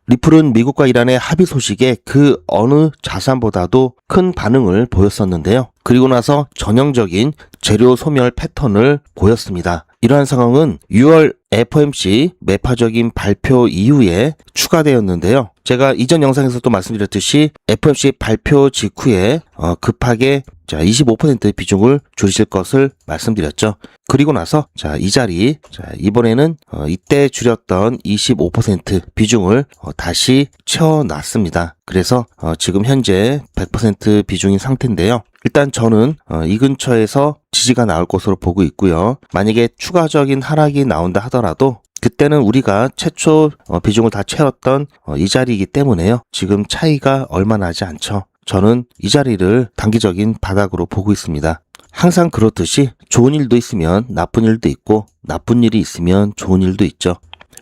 리플은 미국과 이란의 합의 소식에 그 어느 자산보다도 큰 반응을 보였었는데요. 그리고 나서 전형적인 재료 소멸 패턴을 보였습니다. 이러한 상황은 6월 FOMC 매파적인 발표 이후에 추가되었는데요. 제가 이전 영상에서도 말씀드렸듯이 FOMC 발표 직후에 급하게 25% 비중을 줄이실 것을 말씀드렸죠. 그리고 나서 이 자리 이번에는 이때 줄였던 25% 비중을 다시 채워놨습니다. 그래서 지금 현재 100% 비중인 상태인데요. 일단 저는 이 근처에서 지지가 나올 것으로 보고 있고요. 만약에 추가적인 하락이 나온다 하더라도 그때는 우리가 최초 비중을 다 채웠던 이 자리이기 때문에요. 지금 차이가 얼마 나지 않죠. 저는 이 자리를 단기적인 바닥으로 보고 있습니다. 항상 그렇듯이 좋은 일도 있으면 나쁜 일도 있고 나쁜 일이 있으면 좋은 일도 있죠.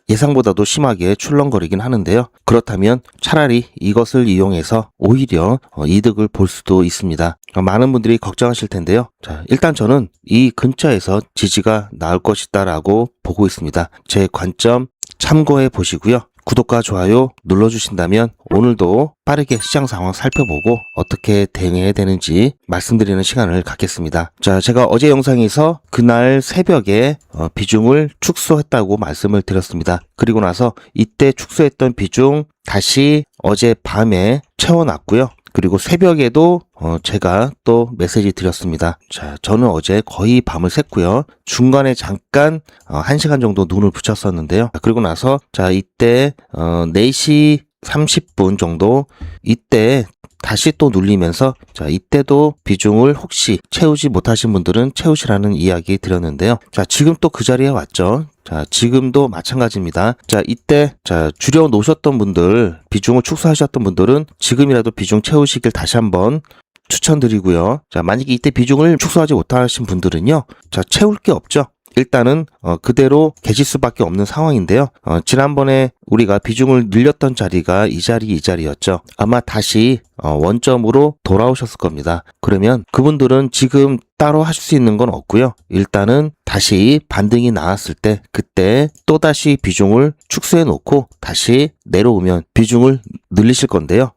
예상보다도 심하게 출렁거리긴 하는데요. 그렇다면 차라리 이것을 이용해서 오히려 이득을 볼 수도 있습니다. 많은 분들이 걱정하실 텐데요. 일단 저는 이 근처에서 지지가 나올 것이다라고 보고 있습니다. 제 관점 참고해 보시고요. 구독과 좋아요 눌러주신다면 오늘도 빠르게 시장 상황 살펴보고 어떻게 대응해야 되는지 말씀드리는 시간을 갖겠습니다. 제가 어제 영상에서 그날 새벽에 비중을 축소했다고 말씀을 드렸습니다. 그리고 나서 이때 축소했던 비중 다시 어제 밤에 채워놨고요. 그리고 새벽에도 제가 또 메시지 드렸습니다. 저는 어제 거의 밤을 샜고요. 중간에 잠깐 1시간 정도 눈을 붙였었는데요. 그리고 나서 이때 4시 30분 정도 이때 다시 또 눌리면서 이때도 비중을 혹시 채우지 못하신 분들은 채우시라는 이야기 드렸는데요. 지금 또 그 자리에 왔죠. 지금도 마찬가지입니다. 이때 줄여 놓으셨던 분들, 비중을 축소하셨던 분들은 지금이라도 비중 채우시길 다시 한번 추천드리고요. 만약에 이때 비중을 축소하지 못하신 분들은요. 채울 게 없죠. 일단은 그대로 계실 수밖에 없는 상황인데요. 지난번에 우리가 비중을 늘렸던 자리가 이 자리였죠. 아마 다시 원점으로 돌아오셨을 겁니다. 그러면 그분들은 지금 따로 하실 수 있는 건 없고요. 일단은 다시 반등이 나왔을 때 그때 또다시 비중을 축소해 놓고 다시 내려오면 비중을 늘리실 건데요.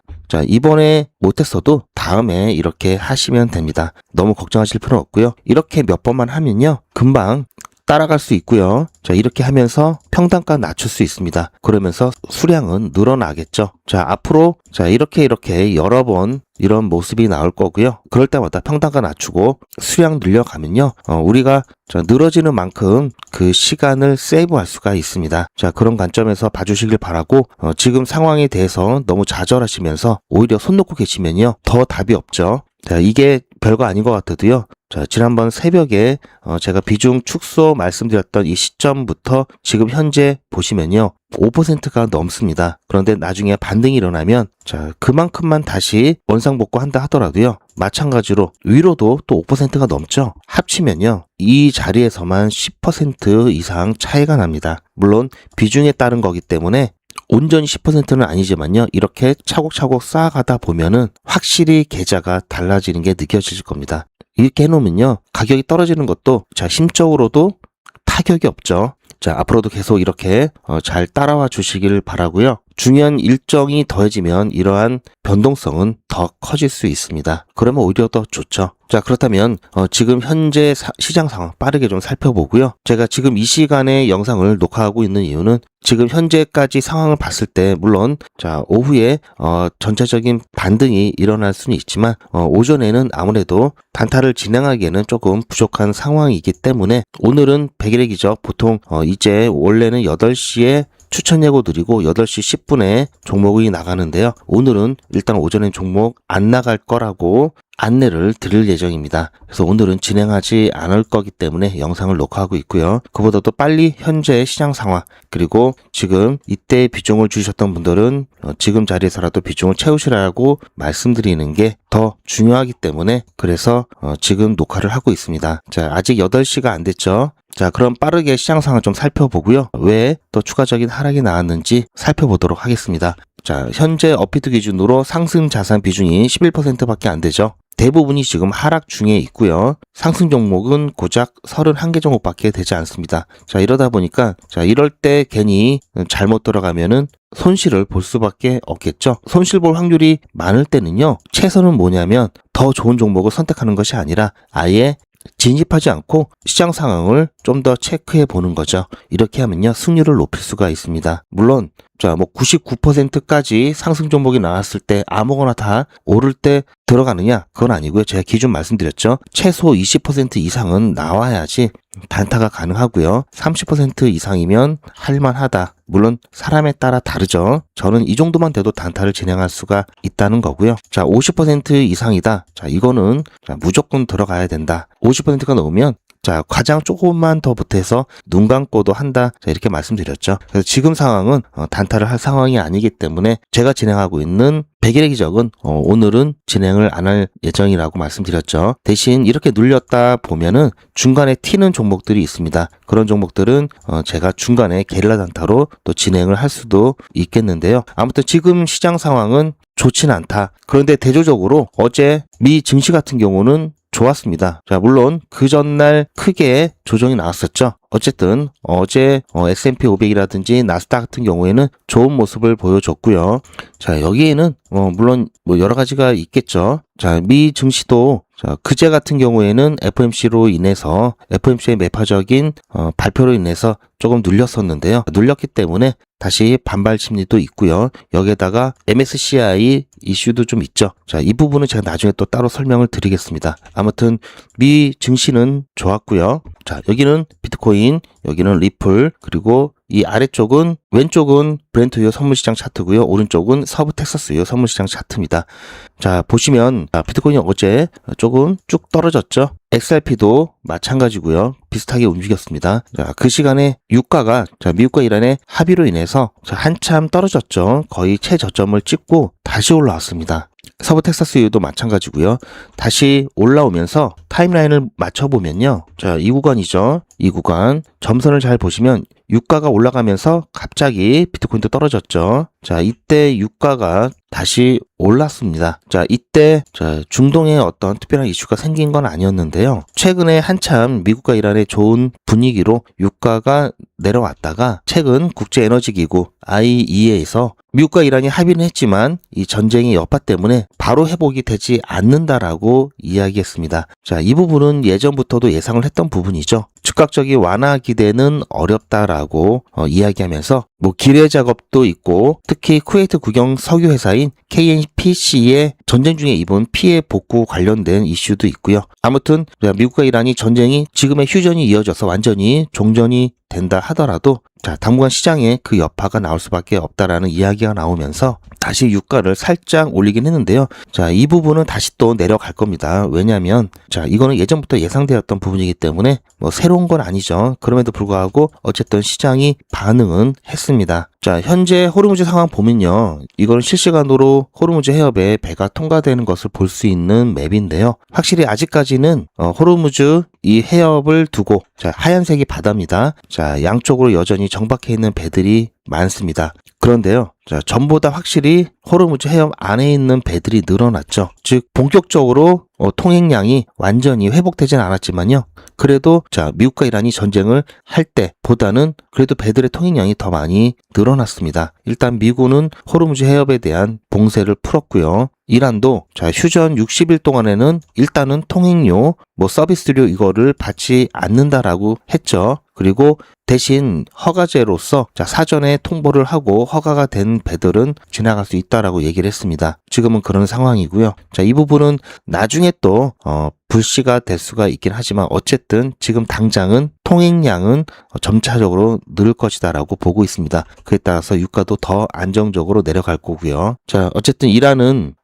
이번에 못했어도 다음에 이렇게 하시면 됩니다. 너무 걱정하실 필요는 없고요. 이렇게 몇 번만 하면요. 금방 따라갈 수 있고요. 이렇게 하면서 평단가 낮출 수 있습니다. 그러면서 수량은 늘어나겠죠. 앞으로 이렇게 여러 번 이런 모습이 나올 거고요. 그럴 때마다 평단가 낮추고 수량 늘려가면요. 우리가 늘어지는 만큼 그 시간을 세이브할 수가 있습니다. 그런 관점에서 봐주시길 바라고 지금 상황에 대해서 너무 좌절하시면서 오히려 손 놓고 계시면요. 더 답이 없죠. 이게 별거 아닌 것 같아도요. 지난번 새벽에 제가 비중 축소 말씀드렸던 이 시점부터 지금 현재 보시면요. 5%가 넘습니다. 그런데 나중에 반등이 일어나면 그만큼만 다시 원상복구한다 하더라도요. 마찬가지로 위로도 또 5%가 넘죠. 합치면요. 이 자리에서만 10% 이상 차이가 납니다. 물론 비중에 따른 거기 때문에 온전히 10%는 아니지만요. 이렇게 차곡차곡 쌓아가다 보면은 확실히 계좌가 달라지는 게 느껴질 겁니다. 이렇게 해놓으면요. 가격이 떨어지는 것도 심적으로도 타격이 없죠. 앞으로도 계속 이렇게 잘 따라와 주시길 바라고요. 중요한 일정이 더해지면 이러한 변동성은 더 커질 수 있습니다. 그러면 오히려 더 좋죠. 그렇다면 지금 현재 시장 상황 빠르게 좀 살펴보고요. 제가 지금 이 시간에 영상을 녹화하고 있는 이유는 지금 현재까지 상황을 봤을 때 물론 오후에 전체적인 반등이 일어날 수는 있지만 오전에는 아무래도 단타를 진행하기에는 조금 부족한 상황이기 때문에 오늘은 100일의 기적 보통 이제 원래는 8시에 추천 예고 드리고 8시 10분에 종목이 나가는데요. 오늘은 일단 오전엔 종목 안 나갈 거라고 안내를 드릴 예정입니다. 그래서 오늘은 진행하지 않을 거기 때문에 영상을 녹화하고 있고요. 그보다도 빨리 현재 시장 상황 그리고 지금 이때 비중을 주셨던 분들은 지금 자리에서라도 비중을 채우시라고 말씀드리는 게 더 중요하기 때문에 그래서 지금 녹화를 하고 있습니다. 아직 8시가 안 됐죠. 그럼 빠르게 시장 상황을 좀 살펴보고요. 왜 또 추가적인 하락이 나왔는지 살펴보도록 하겠습니다. 현재 업비트 기준으로 상승 자산 비중이 11%밖에 안 되죠. 대부분이 지금 하락 중에 있고요. 상승 종목은 고작 31개 종목밖에 되지 않습니다. 이러다 보니까 이럴 때 괜히 잘못 들어가면은 손실을 볼 수밖에 없겠죠. 손실 볼 확률이 많을 때는요, 최선은 뭐냐면 더 좋은 종목을 선택하는 것이 아니라 아예 진입하지 않고 시장 상황을 좀 더 체크해 보는 거죠. 이렇게 하면요, 승률을 높일 수가 있습니다. 물론 99%까지 상승 종목이 나왔을 때 아무거나 다 오를 때 들어가느냐? 그건 아니고요. 제가 기준 말씀드렸죠. 최소 20% 이상은 나와야지 단타가 가능하고요. 30% 이상이면 할만하다. 물론 사람에 따라 다르죠. 저는 이 정도만 돼도 단타를 진행할 수가 있다는 거고요. 50% 이상이다. 이거는 무조건 들어가야 된다. 50%가 넘으면 가장 조금만 더 보태서 눈 감고도 한다. 이렇게 말씀드렸죠. 그래서 지금 상황은 단타를 할 상황이 아니기 때문에 제가 진행하고 있는 100일의 기적은 오늘은 진행을 안 할 예정이라고 말씀드렸죠. 대신 이렇게 눌렸다 보면은 중간에 튀는 종목들이 있습니다. 그런 종목들은 제가 중간에 게릴라 단타로 또 진행을 할 수도 있겠는데요. 아무튼 지금 시장 상황은 좋진 않다. 그런데 대조적으로 어제 미 증시 같은 경우는 좋았습니다. 물론 그 전날 크게 조정이 나왔었죠. 어쨌든 어제 S&P 500이라든지 나스닥 같은 경우에는 좋은 모습을 보여줬고요. 여기에는 물론 여러 가지가 있겠죠. 미 증시도 그제 같은 경우에는 FOMC로 인해서 FOMC의 매파적인 발표로 인해서 조금 눌렸었는데요. 눌렸기 때문에 다시 반발 심리도 있고요. 여기에다가 MSCI 이슈도 좀 있죠. 이 부분은 제가 나중에 또 따로 설명을 드리겠습니다. 아무튼 미 증시는 좋았고요. 여기는 비트코인, 여기는 리플, 그리고 이 아래쪽은 왼쪽은 브렌트유 선물시장 차트고요. 오른쪽은 서부 텍사스유 선물시장 차트입니다. 보시면 비트코인이 어제 조금 쭉 떨어졌죠. XRP도 마찬가지고요. 비슷하게 움직였습니다. 그 시간에 유가가 미국과 이란의 합의로 인해서 한참 떨어졌죠. 거의 최저점을 찍고 다시 올라왔습니다. 서부 텍사스유도 마찬가지고요. 다시 올라오면서 타임라인을 맞춰보면요. 이 구간이죠. 이 구간 점선을 잘 보시면 유가가 올라가면서 갑자기 비트코인도 떨어졌죠. 이때 유가가 다시 올랐습니다. 이때 중동에 어떤 특별한 이슈가 생긴 건 아니었는데요. 최근에 한참 미국과 이란의 좋은 분위기로 유가가 내려왔다가 최근 국제에너지기구 IEA에서 미국과 이란이 합의는 했지만 이 전쟁의 여파 때문에 바로 회복이 되지 않는다라고 이야기했습니다. 이 부분은 예전부터도 예상을 했던 부분이죠. 즉각적인 완화 기대는 어렵다라고 이야기하면서 기뢰 작업도 있고 특히 쿠웨이트 국영 석유 회사인 KNPC의 전쟁 중에 입은 피해 복구 관련된 이슈도 있고요. 아무튼 미국과 이란이 전쟁이 지금의 휴전이 이어져서 완전히 종전이 된다 하더라도 당분간 시장에 그 여파가 나올 수밖에 없다라는 이야기가 나오면서 다시 유가를 살짝 올리긴 했는데요. 이 부분은 다시 또 내려갈 겁니다. 왜냐하면 이거는 예전부터 예상되었던 부분이기 때문에 새로운 건 아니죠. 그럼에도 불구하고 어쨌든 시장이 반응은 했습니다. 현재 호르무즈 상황 보면요. 이거는 실시간으로 호르무즈 해협에 배가 통과되는 것을 볼 수 있는 맵인데요. 확실히 아직까지는 호르무즈 이 해협을 두고 하얀색이 바다입니다. 양쪽으로 여전히 정박해 있는 배들이 많습니다. 그런데요. 전보다 확실히 호르무즈 해협 안에 있는 배들이 늘어났죠. 즉 본격적으로 통행량이 완전히 회복되진 않았지만요. 그래도 미국과 이란이 전쟁을 할 때보다는 그래도 배들의 통행량이 더 많이 늘어났습니다. 일단 미국은 호르무즈 해협에 대한 봉쇄를 풀었고요. 이란도 휴전 60일 동안에는 일단은 통행료, 서비스료 이거를 받지 않는다라고 했죠. 그리고 대신 허가제로서 사전에 통보를 하고 허가가 된 배들은 지나갈 수 있다라고 얘기를 했습니다. 지금은 그런 상황이고요. 이 부분은 나중에 또 불씨가 될 수가 있긴 하지만 어쨌든 지금 당장은 통행량은 점차적으로 늘 것이다라고 보고 있습니다. 그에 따라서 유가도 더 안정적으로 내려갈 거고요. 어쨌든 이란은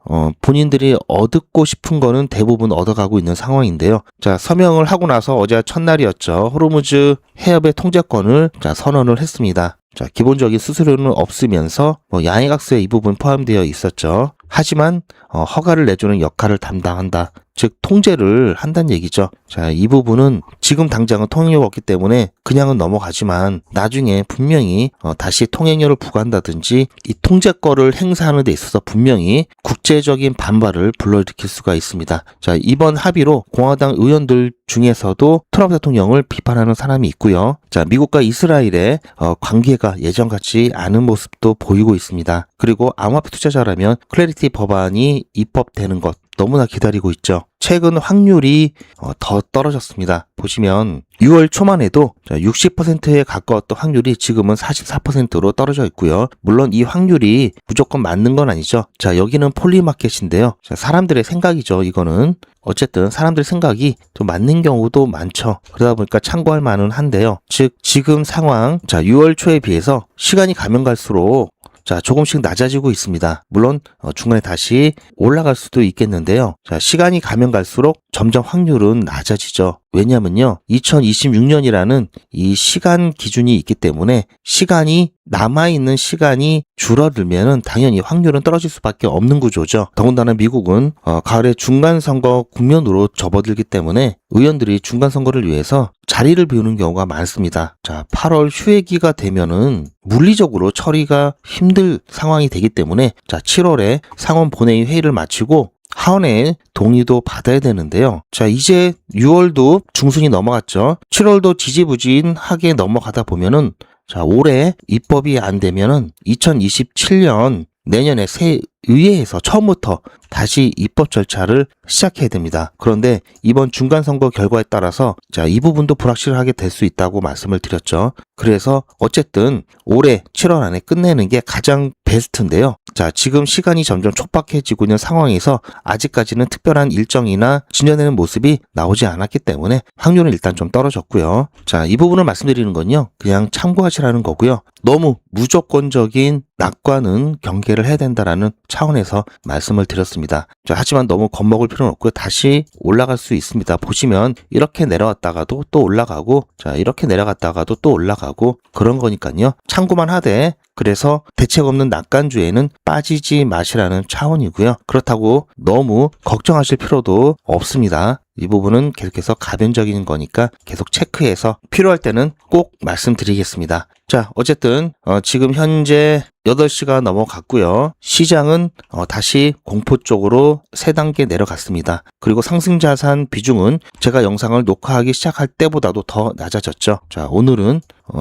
본인들이 얻고 싶은 거는 대부분 얻어가고 있는 상황인데요. 서명을 하고 나서 어제 첫날이었죠. 호르무즈 해협의 통제권을 선언을 했습니다. 기본적인 수수료는 없으면서 양해각서에 이 부분 포함되어 있었죠. 하지만 허가를 내주는 역할을 담당한다. 즉 통제를 한다는 얘기죠. 자, 이 부분은 지금 당장은 통행료가 없기 때문에 그냥은 넘어가지만 나중에 분명히 다시 통행료를 부과한다든지 이 통제권을 행사하는 데 있어서 분명히 국제적인 반발을 불러일으킬 수가 있습니다. 자, 이번 합의로 공화당 의원들 중에서도 트럼프 대통령을 비판하는 사람이 있고요. 자, 미국과 이스라엘의 관계가 예전 같지 않은 모습도 보이고 있습니다. 그리고 암호화폐 투자자라면 클래리티 법안이 입법되는 것 너무나 기다리고 있죠. 최근 확률이 더 떨어졌습니다. 보시면 6월 초만 해도 60%에 가까웠던 확률이 지금은 44%로 떨어져 있고요. 물론 이 확률이 무조건 맞는 건 아니죠. 자, 여기는 폴리마켓인데요. 자, 사람들의 생각이죠. 이거는 어쨌든 사람들의 생각이 좀 맞는 경우도 많죠. 그러다 보니까 참고할 만은 한데요. 즉 지금 상황, 자 6월 초에 비해서 시간이 가면 갈수록 자, 조금씩 낮아지고 있습니다. 물론 중간에 다시 올라갈 수도 있겠는데요. 자, 시간이 가면 갈수록 점점 확률은 낮아지죠. 왜냐면요. 2026년이라는 이 시간 기준이 있기 때문에 시간이 남아있는 시간이 줄어들면은 당연히 확률은 떨어질 수밖에 없는 구조죠. 더군다나 미국은 가을에 중간선거 국면으로 접어들기 때문에 의원들이 중간선거를 위해서 자리를 비우는 경우가 많습니다. 자, 8월 휴회기가 되면은 물리적으로 처리가 힘들 상황이 되기 때문에 자, 7월에 상원 본회의 회의를 마치고 하원의 동의도 받아야 되는데요. 자, 이제 6월도 중순이 넘어갔죠. 7월도 지지부진하게 넘어가다 보면은 자, 올해 입법이 안 되면은 2027년 내년에 새 의회에서 처음부터 다시 입법 절차를 시작해야 됩니다. 그런데 이번 중간선거 결과에 따라서 자, 이 부분도 불확실하게 될 수 있다고 말씀을 드렸죠. 그래서 어쨌든 올해 7월 안에 끝내는 게 가장 베스트인데요. 자, 지금 시간이 점점 촉박해지고 있는 상황에서 아직까지는 특별한 일정이나 진전되는 모습이 나오지 않았기 때문에 확률은 일단 좀 떨어졌고요. 자, 이 부분을 말씀드리는 건요. 그냥 참고하시라는 거고요. 너무 무조건적인 낙관은 경계를 해야 된다라는 차원에서 말씀을 드렸습니다. 자, 하지만 너무 겁먹을 필요는 없고요. 다시 올라갈 수 있습니다. 보시면 이렇게 내려왔다가도 또 올라가고 자, 이렇게 내려갔다가도 또 올라가고 그런 거니까요. 참고만 하되 그래서 대책 없는 낙관주에는 빠지지 마시라는 차원이고요. 그렇다고 너무 걱정하실 필요도 없습니다. 이 부분은 계속해서 가변적인 거니까 계속 체크해서 필요할 때는 꼭 말씀드리겠습니다. 자, 어쨌든 지금 현재 8시가 넘어갔고요. 시장은 다시 공포 쪽으로 3단계 내려갔습니다. 그리고 상승자산 비중은 제가 영상을 녹화하기 시작할 때보다도 더 낮아졌죠. 자, 오늘은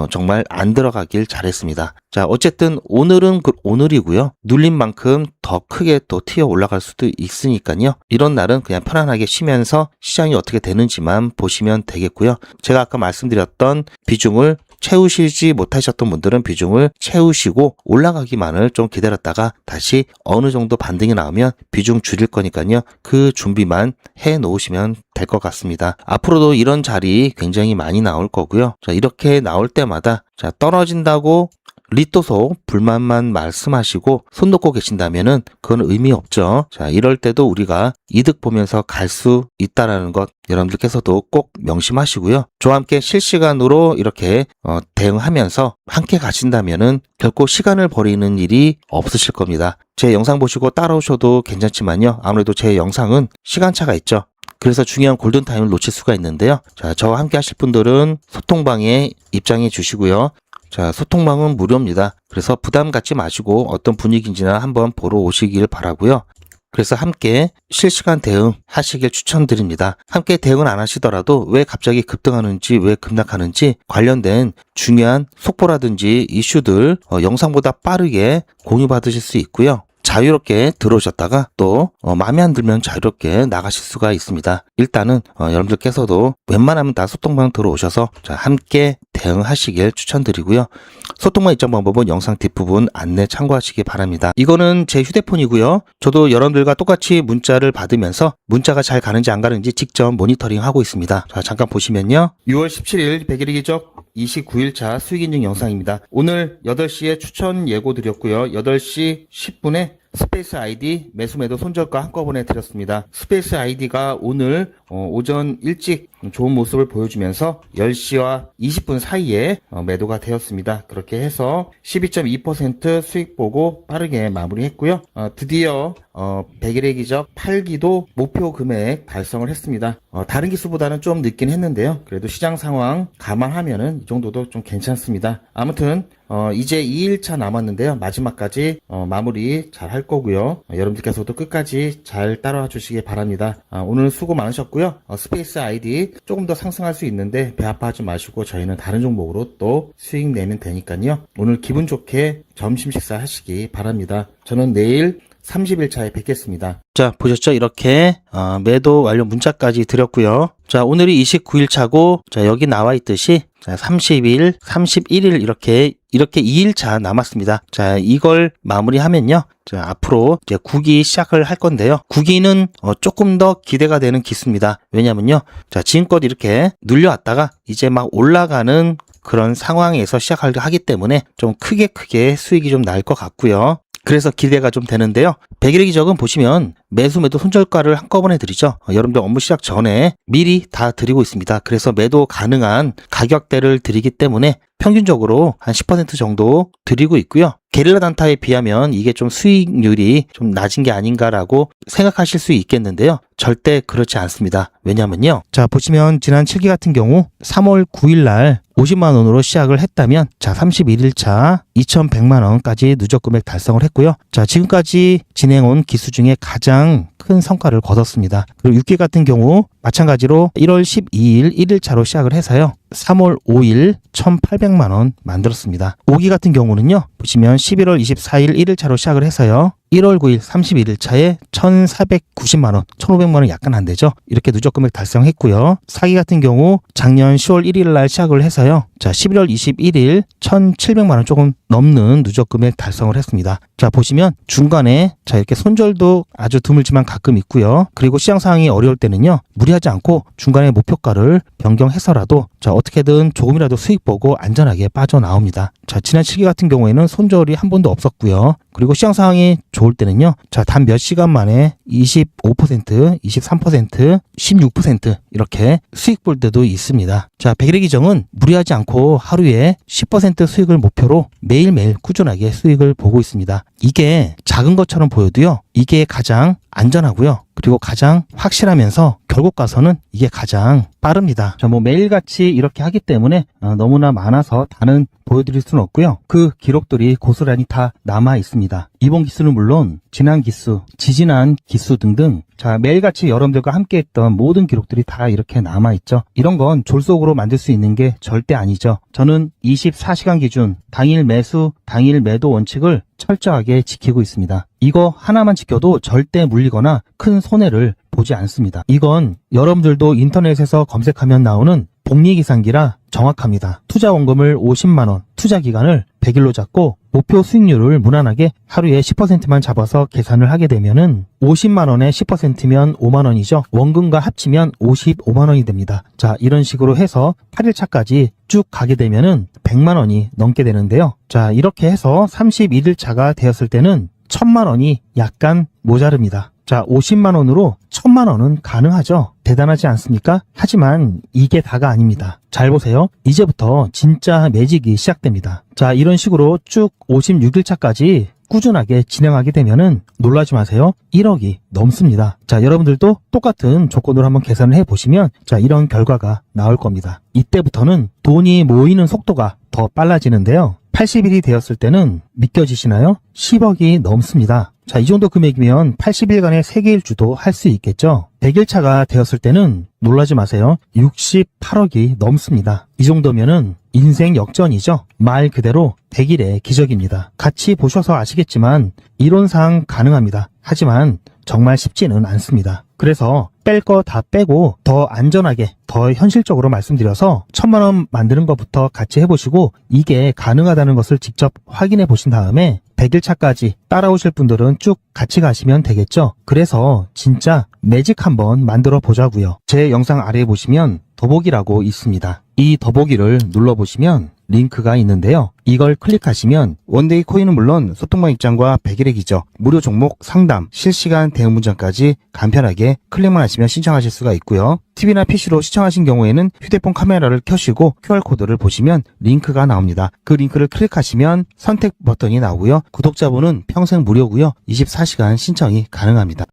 정말 안 들어가길 잘했습니다. 자, 어쨌든 오늘은 오늘이고요. 눌린 만큼 더 크게 또 튀어 올라갈 수도 있으니까요. 이런 날은 그냥 편안하게 쉬면서 시장이 어떻게 되는지만 보시면 되겠고요. 제가 아까 말씀드렸던 비중을 채우시지 못하셨던 분들은 비중을 채우시고 올라가기만을 좀 기다렸다가 다시 어느 정도 반등이 나오면 비중 줄일 거니까요. 그 준비만 해 놓으시면 될 것 같습니다. 앞으로도 이런 자리 굉장히 많이 나올 거고요. 자, 이렇게 나올 때마다 자, 떨어진다고 리또소 불만만 말씀하시고 손 놓고 계신다면은 그건 의미 없죠. 자, 이럴 때도 우리가 이득 보면서 갈 수 있다라는 것 여러분들께서도 꼭 명심하시고요. 저와 함께 실시간으로 이렇게 대응하면서 함께 가신다면은 결코 시간을 버리는 일이 없으실 겁니다. 제 영상 보시고 따라오셔도 괜찮지만요. 아무래도 제 영상은 시간차가 있죠. 그래서 중요한 골든타임을 놓칠 수가 있는데요. 자, 저와 함께 하실 분들은 소통방에 입장해 주시고요. 자, 소통방은 무료입니다. 그래서 부담 갖지 마시고 어떤 분위기인지나 한번 보러 오시길 바라고요. 그래서 함께 실시간 대응 하시길 추천드립니다. 함께 대응은 안 하시더라도 왜 갑자기 급등하는지 왜 급락하는지 관련된 중요한 속보라든지 이슈들 영상보다 빠르게 공유받으실 수 있고요. 자유롭게 들어오셨다가 또 마음에 안 들면 자유롭게 나가실 수가 있습니다. 일단은 여러분들께서도 웬만하면 다 소통방 들어오셔서 자, 함께 대응하시길 추천드리고요. 소통방 입장 방법은 영상 뒷부분 안내 참고하시기 바랍니다. 이거는 제 휴대폰이고요. 저도 여러분들과 똑같이 문자를 받으면서 문자가 잘 가는지 안 가는지 직접 모니터링하고 있습니다. 자, 잠깐 보시면요. 6월 17일 100일 기적 29일차 수익인증 영상입니다. 오늘 8시에 추천 예고 드렸고요. 8시 10분에 스페이스 아이디 매수 매도 손절가 한꺼번에 드렸습니다. 스페이스 아이디가 오늘 오전 일찍 좋은 모습을 보여주면서 10시와 20분 사이에 매도가 되었습니다. 그렇게 해서 12.2% 수익 보고 빠르게 마무리했고요. 드디어 100일의 기적 8기도 목표 금액 달성을 했습니다. 다른 기수보다는 좀 늦긴 했는데요. 그래도 시장 상황 감안하면은 이 정도도 좀 괜찮습니다. 아무튼 이제 2일차 남았는데요. 마지막까지 마무리 잘 할 거고요. 여러분들께서도 끝까지 잘 따라와 주시기 바랍니다. 오늘 수고 많으셨고요. 스페이스 아이디 조금 더 상승할 수 있는데 배 아파하지 마시고 저희는 다른 종목으로 또 수익 내면 되니까요. 오늘 기분 좋게 점심 식사 하시기 바랍니다. 저는 내일 30일차에 뵙겠습니다. 자, 보셨죠? 이렇게 매도 완료 문자까지 드렸고요. 자, 오늘이 29일차고 자, 여기 나와 있듯이 자, 30일, 31일 이렇게 2일차 남았습니다. 자, 이걸 마무리하면요. 자, 앞으로 이제 9기 시작을 할 건데요. 9기는 조금 더 기대가 되는 기수입니다. 왜냐면요. 자, 지금껏 이렇게 눌려왔다가 이제 막 올라가는 그런 상황에서 시작을 하기 때문에 좀 크게 수익이 좀 날 것 같고요. 그래서 기대가 좀 되는데요. 100일의 기적은 보시면 매수 매도 손절가를 한꺼번에 드리죠. 여러분들 업무 시작 전에 미리 다 드리고 있습니다. 그래서 매도 가능한 가격대를 드리기 때문에 평균적으로 한 10% 정도 드리고 있고요. 게릴라 단타에 비하면 이게 좀 수익률이 좀 낮은 게 아닌가라고 생각하실 수 있겠는데요. 절대 그렇지 않습니다. 왜냐면요. 자, 보시면 지난 7기 같은 경우 3월 9일 날 50만 원으로 시작을 했다면 자, 31일차 2,100만 원까지 누적 금액 달성을 했고요. 자, 지금까지 진행온 기수 중에 가장 큰 성과를 거뒀습니다. 그리고 6기 같은 경우 마찬가지로 1월 12일 1일차로 시작을 해서요. 3월 5일 1,800만 원 만들었습니다. 5기 같은 경우는요. 보시면 11월 24일 1일차로 시작을 해서요. 1월 9일 31일차에 1,490만 원, 1,500만 원 약간 안 되죠. 이렇게 누적 금액 달성했고요. 4기 같은 경우 작년 10월 1일 날 시작을 해서요. 자, 11월 21일 1,700만 원 조금 넘는 누적 금액 달성을 했습니다. 자, 보시면 중간에 자, 이렇게 손절도 아주 드물지만 가끔 있고요. 그리고 시장 상황이 어려울 때는요. 무리하지 않고 중간에 목표가를 변경해서라도 자, 어떻게든 조금이라도 수익 보고 안전하게 빠져나옵니다. 자, 지난 7기 같은 경우에는 손절이 한 번도 없었고요. 그리고 시장 상황이 좋을 때는요. 자, 단 몇 시간 만에 25%, 23%, 16% 이렇게 수익 볼 때도 있습니다. 자, 100일의 기정은 무리하지 않고 하루에 10% 수익을 목표로 매일매일 꾸준하게 수익을 보고 있습니다. 이게 작은 것처럼 보여도요. 이게 가장 안전하고요. 그리고 가장 확실하면서 결국 가서는 이게 가장 빠릅니다. 자, 뭐 매일같이 이렇게 하기 때문에 너무나 많아서 다는 보여드릴 수는 없고요. 그 기록들이 고스란히 다 남아 있습니다. 이번 기수는 물론 지난 기수, 지지난 기수 등등 자, 매일같이 여러분들과 함께 했던 모든 기록들이 다 이렇게 남아있죠. 이런 건 졸속으로 만들 수 있는 게 절대 아니죠. 저는 24시간 기준 당일 매수, 당일 매도 원칙을 철저하게 지키고 있습니다. 이거 하나만 지켜도 절대 물리거나 큰 손해를 보지 않습니다. 이건 여러분들도 인터넷에서 검색하면 나오는 복리기산기라 정확합니다. 투자 원금을 50만원, 투자 기간을 100일로 잡고 목표 수익률을 무난하게 하루에 10%만 잡아서 계산을 하게 되면은 50만원에 10%면 5만원이죠. 원금과 합치면 55만원이 됩니다. 자, 이런 식으로 해서 8일차까지 쭉 가게 되면은 100만원이 넘게 되는데요. 자, 이렇게 해서 31일차가 되었을 때는 1000만원이 약간 모자릅니다. 자, 50만원으로 1000만원은 가능하죠. 대단하지 않습니까? 하지만 이게 다가 아닙니다. 잘 보세요. 이제부터 진짜 매직이 시작됩니다. 자, 이런 식으로 쭉 56일차까지 꾸준하게 진행하게 되면은 놀라지 마세요. 1억이 넘습니다. 자, 여러분들도 똑같은 조건으로 한번 계산을 해보시면 자, 이런 결과가 나올 겁니다. 이때부터는 돈이 모이는 속도가 더 빨라지는데요. 80일이 되었을 때는 믿겨지시나요? 10억이 넘습니다. 자, 이 정도 금액이면 80일간의 세계일주도 할 수 있겠죠? 100일차가 되었을 때는 놀라지 마세요. 68억이 넘습니다. 이 정도면은 인생 역전이죠. 말 그대로 100일의 기적입니다. 같이 보셔서 아시겠지만 이론상 가능합니다. 하지만 정말 쉽지는 않습니다. 그래서 뺄 거 다 빼고 더 안전하게 더 현실적으로 말씀드려서 1000만원 만드는 것부터 같이 해보시고 이게 가능하다는 것을 직접 확인해 보신 다음에 100일차까지 따라오실 분들은 쭉 같이 가시면 되겠죠. 그래서 진짜 매직 한번 만들어 보자고요. 제 영상 아래에 보시면 더보기라고 있습니다. 이 더보기를 눌러보시면 링크가 있는데요. 이걸 클릭하시면 원데이 코인은 물론 소통방 입장과 100일의 기적, 무료 종목 상담, 실시간 대응 문장까지 간편하게 클릭만 하시면 신청하실 수가 있고요. TV나 PC로 시청하신 경우에는 휴대폰 카메라를 켜시고 QR코드를 보시면 링크가 나옵니다. 그 링크를 클릭하시면 선택 버튼이 나오고요. 구독자분은 평생 무료고요. 24시간 신청이 가능합니다.